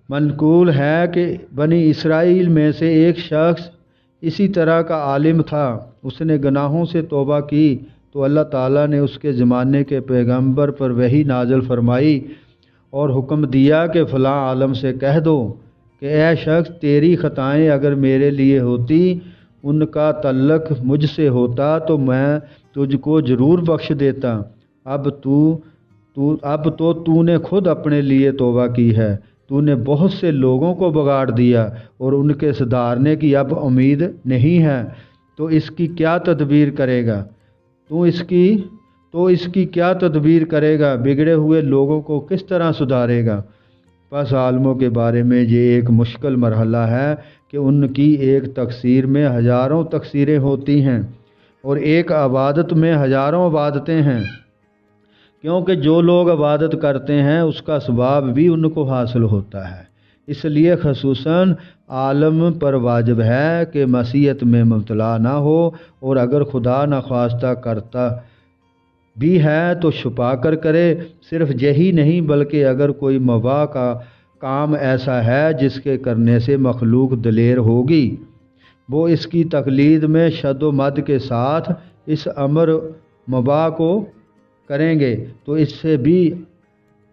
منقول ہے کہ بنی اسرائیل میں سے ایک شخص اسی طرح کا عالم تھا، اس نے گناہوں سے توبہ کی تو اللہ تعالیٰ نے اس کے زمانے کے پیغمبر پر وحی نازل فرمائی اور حکم دیا کہ فلاں عالم سے کہہ دو کہ اے شخص، تیری خطائیں اگر میرے لیے ہوتی، ان کا تعلق مجھ سے ہوتا تو میں تجھ کو ضرور بخش دیتا۔ اب تو نے خود اپنے لیے توبہ کی ہے، تو نے بہت سے لوگوں کو بگاڑ دیا اور ان کے سدھارنے کی اب امید نہیں ہے، تو اس کی کیا تدبیر کرے گا؟ تو اس کی کیا تدبیر کرے گا؟ بگڑے ہوئے لوگوں کو کس طرح سدھارے گا؟ پس عالموں کے بارے میں یہ ایک مشکل مرحلہ ہے کہ ان کی ایک تقصیر میں ہزاروں تقصیریں ہوتی ہیں اور ایک عبادت میں ہزاروں عبادتیں ہیں، کیونکہ جو لوگ عبادت کرتے ہیں اس کا ثواب بھی ان کو حاصل ہوتا ہے۔ اس لیے خصوصاً عالم پر واجب ہے کہ معصیت میں مبتلا نہ ہو، اور اگر خدا نخواستہ کرتا بھی ہے تو چھپا کر کرے۔ صرف یہی نہیں بلکہ اگر کوئی مباح کا کام ایسا ہے جس کے کرنے سے مخلوق دلیر ہوگی، وہ اس کی تقلید میں شد و مد کے ساتھ اس امر مباح کو کریں گے تو اس سے بھی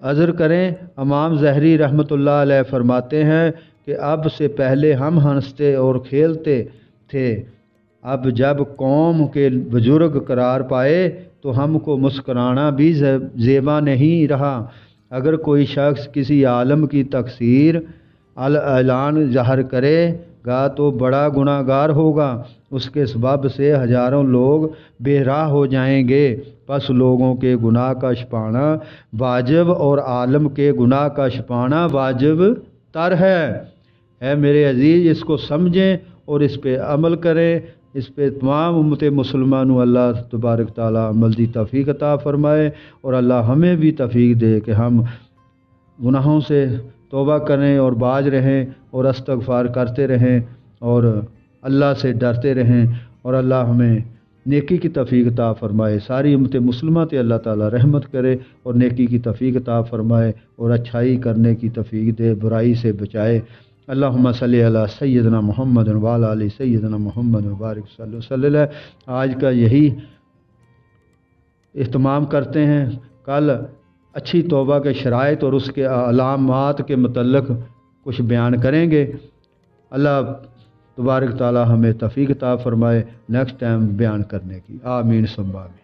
عذر کریں۔ امام ظہری رحمۃ اللہ علیہ فرماتے ہیں کہ اب سے پہلے ہم ہنستے اور کھیلتے تھے، اب جب قوم کے بزرگ قرار پائے تو ہم کو مسکرانا بھی زیبا نہیں رہا۔ اگر کوئی شخص کسی عالم کی تقصیر اعلان ظاہر کرے گا تو بڑا گناہ گار ہوگا، اس کے سبب سے ہزاروں لوگ بے راہ ہو جائیں گے۔ پس لوگوں کے گناہ کا چھپانا واجب اور عالم کے گناہ کا چھپانا واجب تر ہے۔ اے میرے عزیز، اس کو سمجھیں اور اس پہ عمل کریں۔ اس پہ تمام امت مسلمانوں اللہ تبارک تعالیٰ عمل دی توفیق عطا فرمائے، اور اللہ ہمیں بھی توفیق دے کہ ہم گناہوں سے توبہ کریں اور باز رہیں اور استغفار کرتے رہیں اور اللہ سے ڈرتے رہیں، اور اللہ ہمیں نیکی کی توفیق عطا فرمائے۔ ساری امت مسلمہ تے اللہ تعالیٰ رحمت کرے اور نیکی کی توفیق عطا فرمائے اور اچھائی کرنے کی توفیق دے، برائی سے بچائے۔ اللہم صلی علی سیدنا محمد وعلی آل سیدنا محمد وبارک صلی وسلم۔ آج کا یہی اہتمام کرتے ہیں، کل اچھی توبہ کے شرائط اور اس کے علامات کے متعلق کچھ بیان کریں گے۔ اللہ تبارک تعالیٰ ہمیں توفیق عطا فرمائے نیکسٹ ٹائم بیان کرنے کی۔ آمین ثم آمین۔